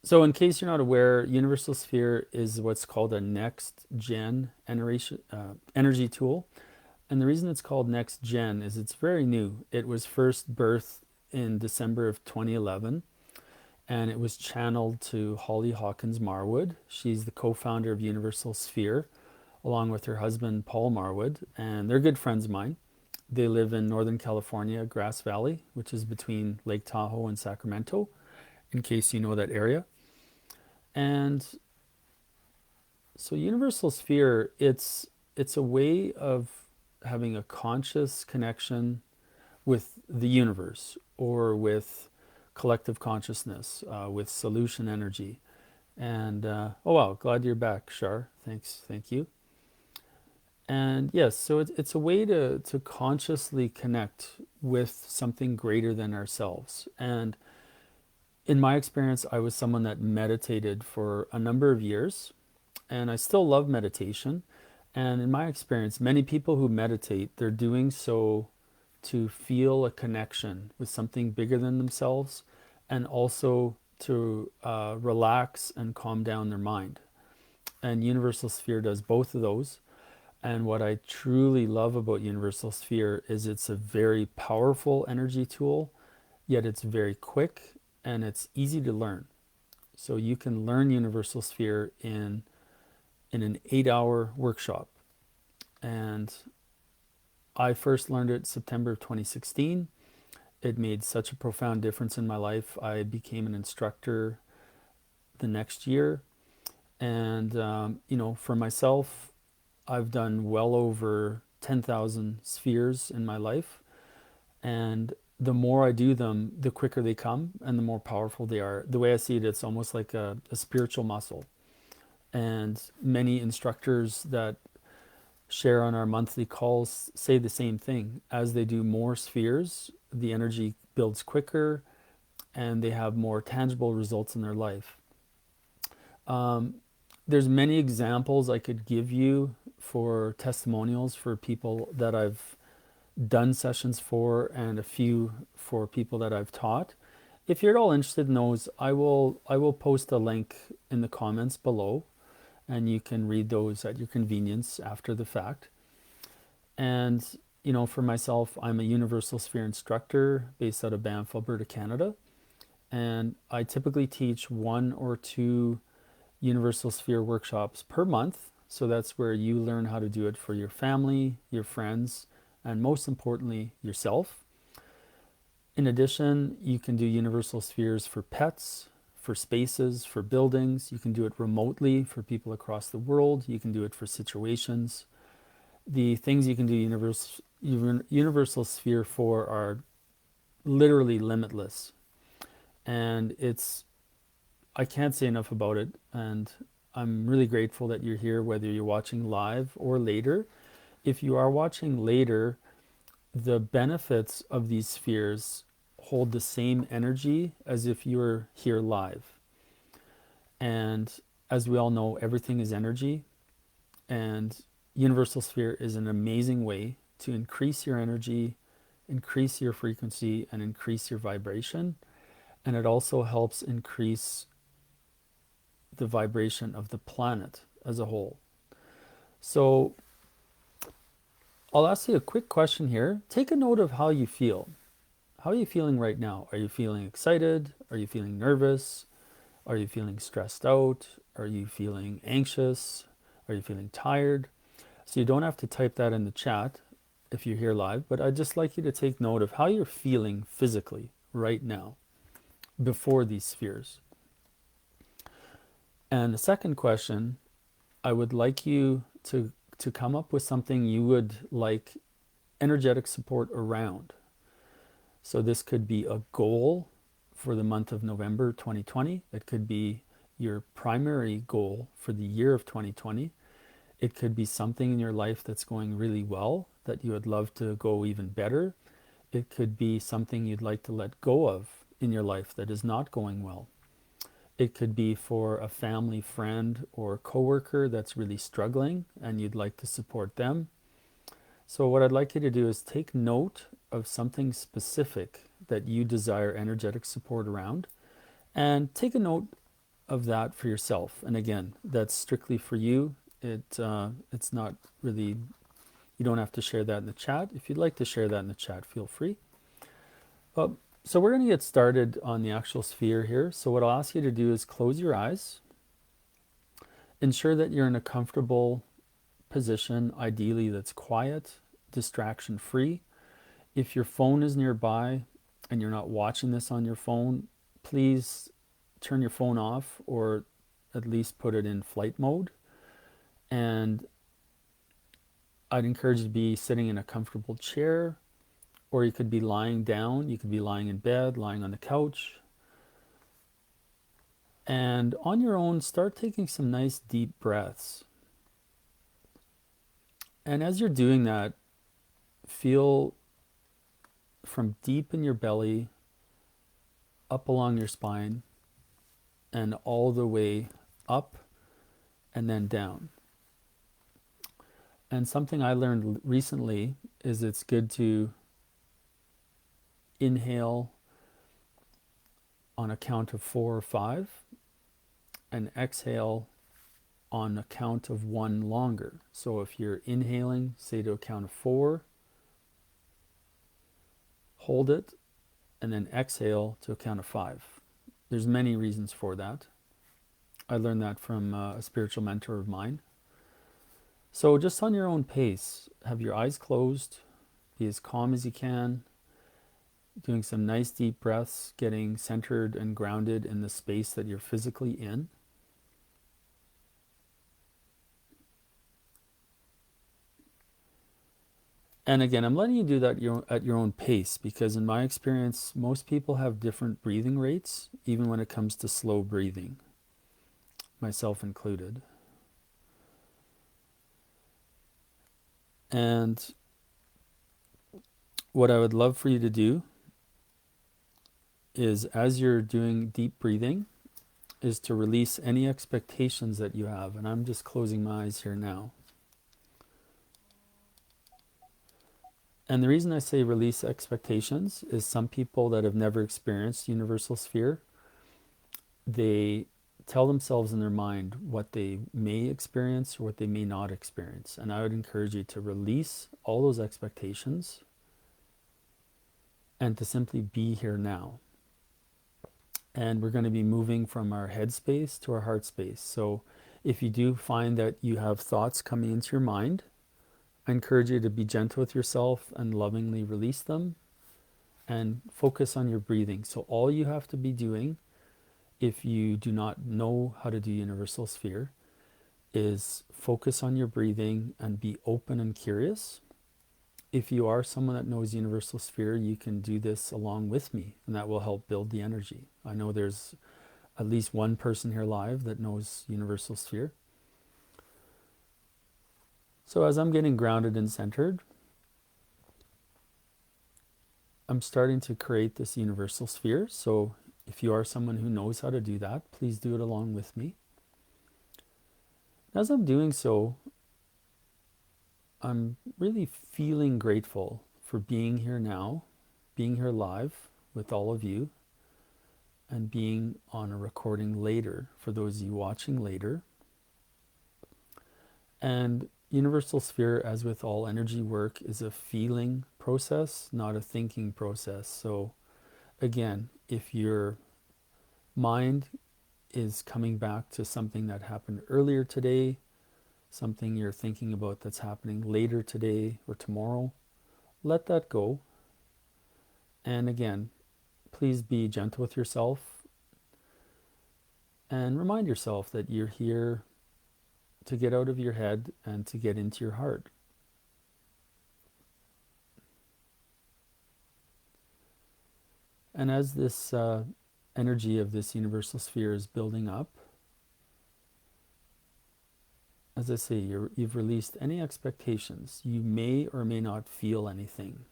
So, in case you're not aware, Universal Sphere is what's called a next gen energy tool. And the reason it's called next gen is it's very new. It was first birthed in December of 2011, and it was channeled to Holly Hawkins Marwood. She's the co founder of Universal Sphere, along with her husband, Paul Marwood, and they're good friends of mine. They live in Northern California, Grass Valley, which is between Lake Tahoe and Sacramento, in case you know that area. And so Universal Sphere, it's a way of having a conscious connection with the universe or with collective consciousness, with solution energy. And oh wow, glad you're back, Shar. Thanks, thank you. And yes, so it's a way to consciously connect with something greater than ourselves. And in my experience, I was someone that meditated for a number of years, and I still love meditation. And in my experience, many people who meditate, they're doing so to feel a connection with something bigger than themselves and also to relax and calm down their mind. And Universal Sphere does both of those. And what I truly love about Universal Sphere is it's a very powerful energy tool, yet it's very quick and it's easy to learn. So you can learn Universal Sphere in an 8 hour workshop. And I first learned it September of 2016. It made such a profound difference in my life. I became an instructor the next year. And, for myself, I've done well over 10,000 spheres in my life. And the more I do them, the quicker they come and the more powerful they are. The way I see it, it's almost like a spiritual muscle. And many instructors that share on our monthly calls say the same thing. As they do more spheres, the energy builds quicker and they have more tangible results in their life. Um, there's many examples I could give you for testimonials for people that I've done sessions for and a few for people that I've taught. If you're at all interested in those, I will post a link in the comments below and you can read those at your convenience after the fact. And for myself, I'm a Universal Sphere instructor based out of Banff, Alberta, Canada, and I typically teach one or two Universal Sphere workshops per month. So that's where you learn how to do it for your family, your friends, and most importantly, yourself. In addition, you can do Universal Spheres for pets, for spaces, for buildings. You can do it remotely for people across the world. You can do it for situations. The things you can do Universal Sphere for are literally limitless. And I can't say enough about it. And I'm really grateful that you're here, whether you're watching live or later. If you are watching later, the benefits of these spheres hold the same energy as if you were here live. And as we all know, everything is energy. And Universal Sphere is an amazing way to increase your energy, increase your frequency, and increase your vibration. And it also helps increase the vibration of the planet as a whole. So I'll ask you a quick question here. Take a note of how you feel. How are you feeling right now? Are you feeling excited? Are you feeling nervous? Are you feeling stressed out? Are you feeling anxious? Are you feeling tired? So you don't have to type that in the chat if you're here live, but I'd just like you to take note of how you're feeling physically right now before these spheres. And the second question, I would like you to come up with something you would like energetic support around. So this could be a goal for the month of November 2020. It could be your primary goal for the year of 2020. It could be something in your life that's going really well that you would love to go even better. It could be something you'd like to let go of in your life that is not going well. It could be for a family, friend, or coworker that's really struggling and you'd like to support them. So what I'd like you to do is take note of something specific that you desire energetic support around, and take a note of that for yourself. And again, that's strictly for you. It's not really, you don't have to share that in the chat. If you'd like to share that in the chat, feel free. But so we're going to get started on the actual sphere here. So what I'll ask you to do is close your eyes. Ensure that you're in a comfortable position, ideally that's quiet, distraction free. If your phone is nearby and you're not watching this on your phone, please turn your phone off or at least put it in flight mode. And I'd encourage you to be sitting in a comfortable chair, or you could be lying down. You could be lying in bed, lying on the couch. And on your own, start taking some nice deep breaths. And as you're doing that, feel from deep in your belly, up along your spine, and all the way up and then down. And something I learned recently is it's good to inhale on a count of 4 or 5 and exhale on a count of 1 longer. So if you're inhaling, say to a count of 4, hold it, and then exhale to a count of 5. There's many reasons for that. I learned that from a spiritual mentor of mine. So just on your own pace, have your eyes closed, be as calm as you can, doing some nice deep breaths, getting centered and grounded in the space that you're physically in. And again, I'm letting you do that at your own pace, because in my experience, most people have different breathing rates, even when it comes to slow breathing, myself included. And what I would love for you to do is, as you're doing deep breathing, is to release any expectations that you have. And I'm just closing my eyes here now. And the reason I say release expectations is some people that have never experienced universal sphere, they tell themselves in their mind what they may experience or what they may not experience. And I would encourage you to release all those expectations and to simply be here now. And we're going to be moving from our head space to our heart space. So if you do find that you have thoughts coming into your mind, I encourage you to be gentle with yourself and lovingly release them and focus on your breathing. So all you have to be doing, if you do not know how to do universal sphere, is focus on your breathing and be open and curious. If you are someone that knows universal sphere, you can do this along with me, and that will help build the energy. I know there's at least one person here live that knows universal sphere. So as I'm getting grounded and centered, I'm starting to create this universal sphere. So if you are someone who knows how to do that, please do it along with me. As I'm doing so, I'm really feeling grateful for being here now, being here live with all of you, and being on a recording later for those of you watching later. And universal sphere, as with all energy work, is a feeling process, not a thinking process. So again, if your mind is coming back to something that happened earlier today, something you're thinking about that's happening later today or tomorrow, let that go. And again, please be gentle with yourself and remind yourself that you're here to get out of your head and to get into your heart. And as this energy of this universal sphere is building up, as I say, you've released any expectations. You may or may not feel anything.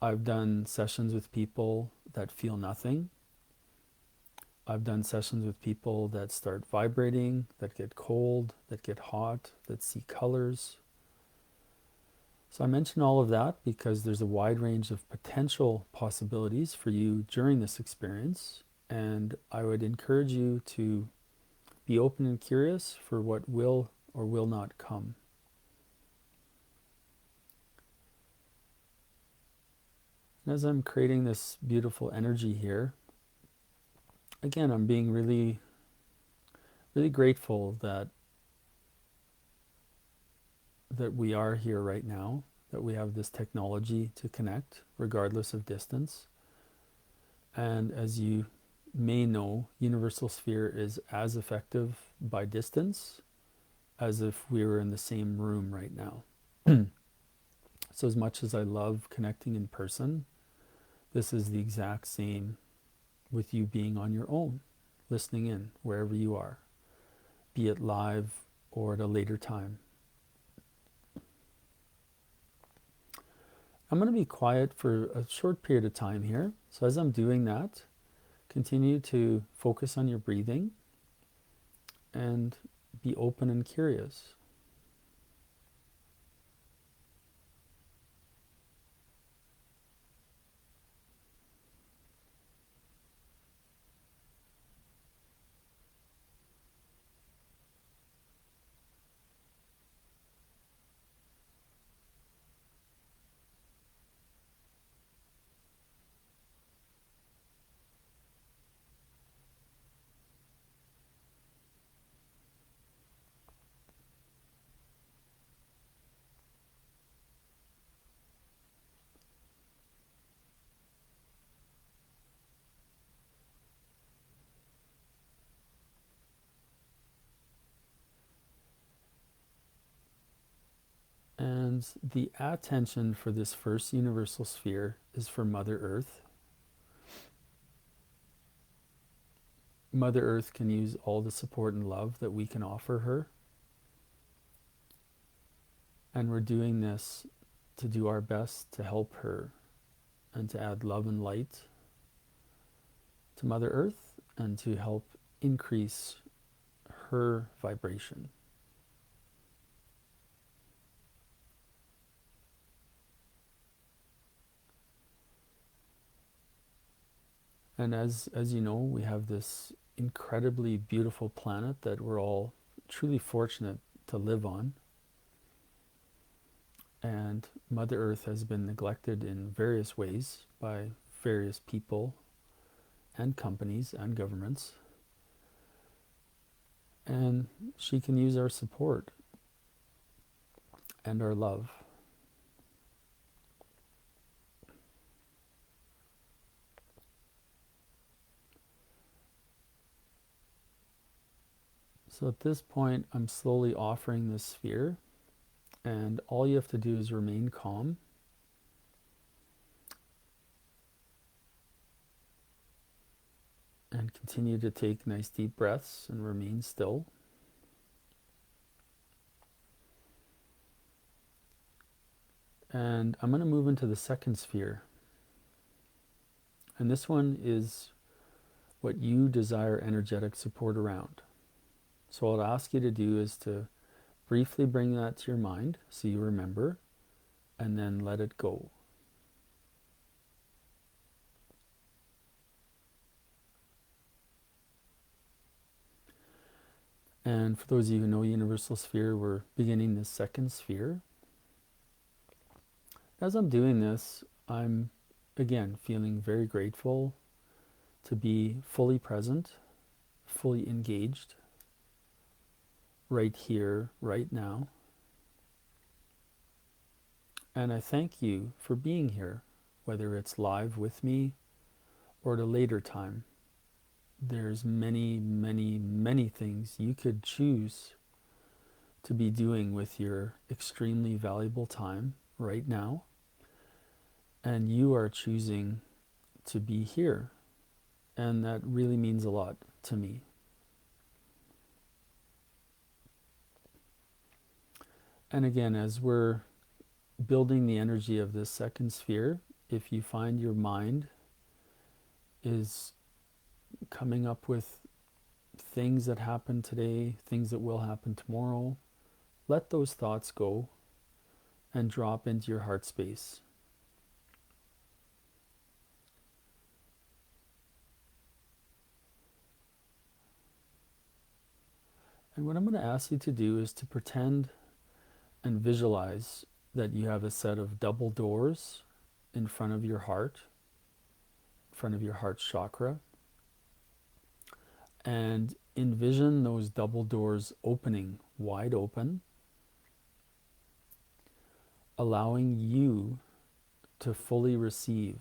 I've done sessions with people that feel nothing. I've done sessions with people that start vibrating, that get cold, that get hot, that see colors. So I mention all of that because there's a wide range of potential possibilities for you during this experience, and I would encourage you to be open and curious for what will or will not come. And as I'm creating this beautiful energy here, again, I'm being really, really grateful that we are here right now, that we have this technology to connect regardless of distance. And as you may know, Universal Sphere is as effective by distance as if we were in the same room right now. So as much as I love connecting in person, this is the exact same with you being on your own, listening in wherever you are, be it live or at a later time. I'm going to be quiet for a short period of time here. So as I'm doing that, continue to focus on your breathing and be open and curious. And the attention for this first universal sphere is for Mother Earth. Mother Earth can use all the support and love that we can offer her. And we're doing this to do our best to help her and to add love and light to Mother Earth and to help increase her vibration. And as you know, we have this incredibly beautiful planet that we're all truly fortunate to live on. And Mother Earth has been neglected in various ways by various people and companies and governments. And she can use our support and our love. So at this point, I'm slowly offering this sphere, and all you have to do is remain calm. And continue to take nice deep breaths and remain still. And I'm going to move into the second sphere. And this one is what you desire energetic support around. So what I'll ask you to do is to briefly bring that to your mind so you remember, and then let it go. And for those of you who know Universal Sphere, we're beginning this second sphere. As I'm doing this, I'm again feeling very grateful to be fully present, fully engaged, right here, right now. And I thank you for being here, whether it's live with me or at a later time. There's many, many, many things you could choose to be doing with your extremely valuable time right now. And you are choosing to be here. And that really means a lot to me. And again, as we're building the energy of this second sphere, if you find your mind is coming up with things that happen today, things that will happen tomorrow, let those thoughts go and drop into your heart space. And what I'm going to ask you to do is to pretend and visualize that you have a set of double doors in front of your heart, in front of your heart chakra, and envision those double doors opening wide open, allowing you to fully receive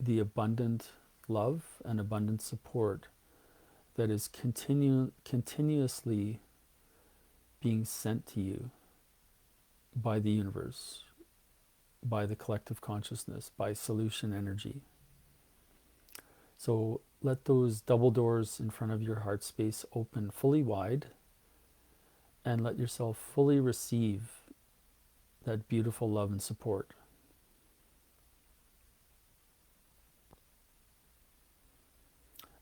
the abundant love and abundant support that is continuously being sent to you by the universe, by the collective consciousness, by solution energy. So let those double doors in front of your heart space open fully wide, and let yourself fully receive that beautiful love and support.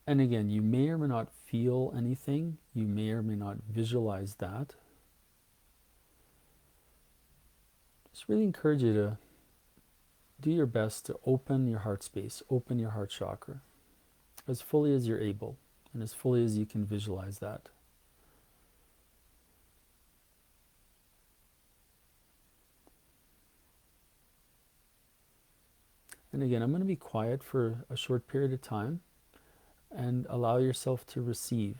And again, you may or may not feel anything, you may or may not visualize that. Just really encourage you to do your best to open your heart space, open your heart chakra as fully as you're able and as fully as you can visualize that. And again, I'm going to be quiet for a short period of time and allow yourself to receive.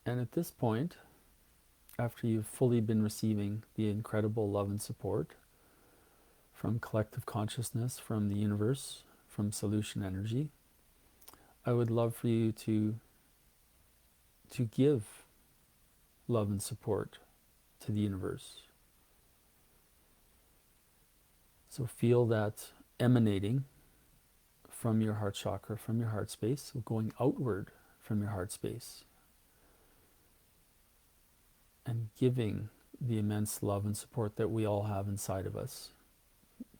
And at this point, after you've fully been receiving the incredible love and support from collective consciousness, from the universe, from solution energy, I would love for you to give love and support to the universe. So feel that emanating from your heart chakra, from your heart space, so going outward from your heart space, and giving the immense love and support that we all have inside of us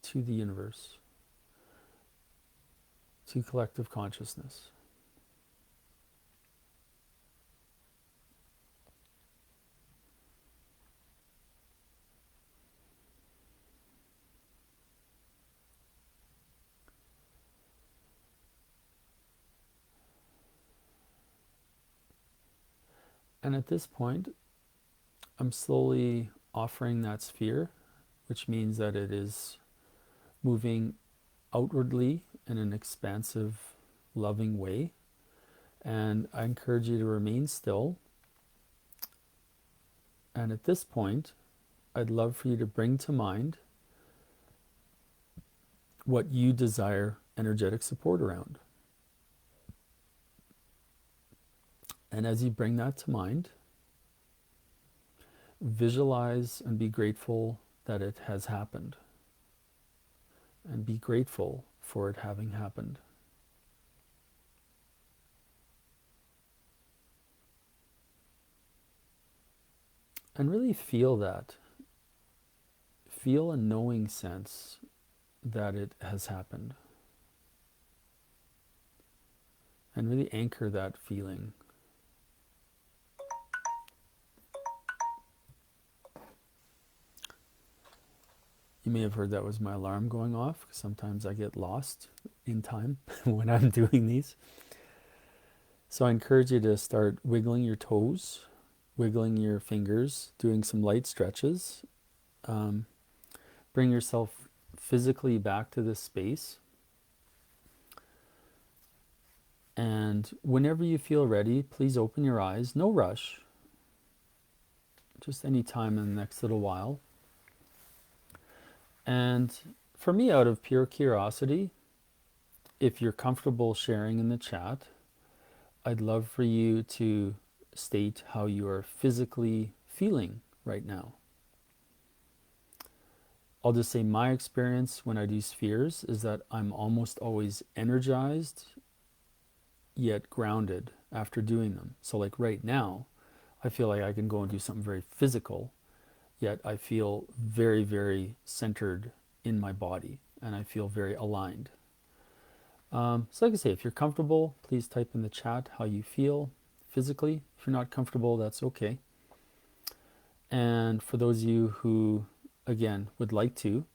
to the universe, to collective consciousness. And at this point, I'm slowly offering that sphere, which means that it is moving outwardly in an expansive, loving way. And I encourage you to remain still. And at this point, I'd love for you to bring to mind what you desire energetic support around. And as you bring that to mind, visualize and be grateful that it has happened. And be grateful for it having happened. And really feel that. Feel a knowing sense that it has happened. And really anchor that feeling. You may have heard that was my alarm going off, because sometimes I get lost in time when I'm doing these. So I encourage you to start wiggling your toes, wiggling your fingers, doing some light stretches. Bring yourself physically back to this space. And whenever you feel ready, please open your eyes. No rush. Just any time in the next little while. And for me, out of pure curiosity, if you're comfortable sharing in the chat, I'd love for you to state how you are physically feeling right now. I'll just say my experience when I do spheres is that I'm almost always energized yet grounded after doing them. So like right now, I feel like I can go and do something very physical, yet I feel very, very centered in my body and I feel very aligned. So like I say, if you're comfortable, please type in the chat how you feel physically. If you're not comfortable, that's okay. And for those of you who, again, would like to,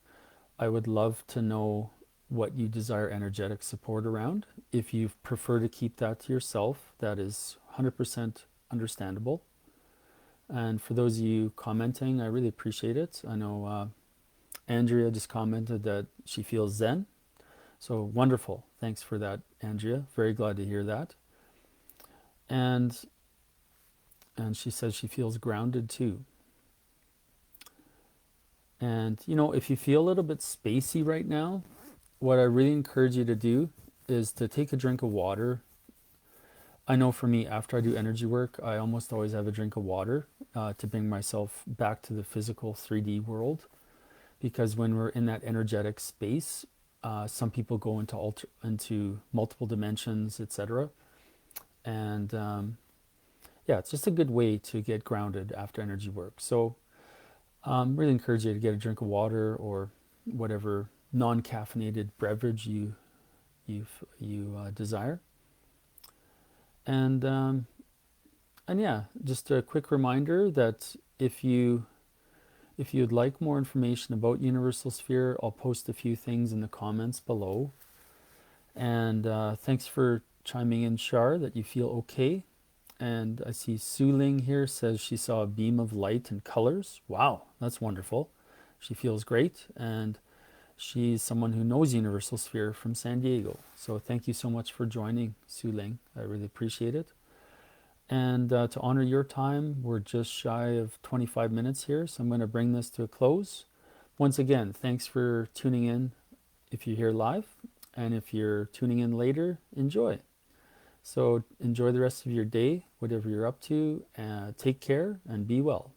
I would love to know what you desire energetic support around. If you prefer to keep that to yourself, that is 100% understandable. And for those of you commenting, I really appreciate it. I know Andrea just commented that she feels zen. So wonderful. Thanks for that, Andrea. Very glad to hear that. And she says she feels grounded too. And you know, if you feel a little bit spacey right now, what I really encourage you to do is to take a drink of water. I know for me, after I do energy work, I almost always have a drink of water to bring myself back to the physical 3D world. Because when we're in that energetic space, some people go into multiple dimensions, etc. And yeah, it's just a good way to get grounded after energy work. So really encourage you to get a drink of water or whatever non-caffeinated beverage you desire. And yeah, just a quick reminder that if you'd like more information about Universal Sphere, I'll post a few things in the comments below. And thanks for chiming in, Shar, that you feel okay. And I see Su Ling here says she saw a beam of light and colors. Wow, that's wonderful. She feels great. And she's someone who knows Universal Sphere from San Diego. So thank you so much for joining, Su Ling. I really appreciate it. And to honor your time, we're just shy of 25 minutes here, so I'm going to bring this to a close. Once again, thanks for tuning in if you're here live, and if you're tuning in later, enjoy. So enjoy the rest of your day, whatever you're up to, take care and be well.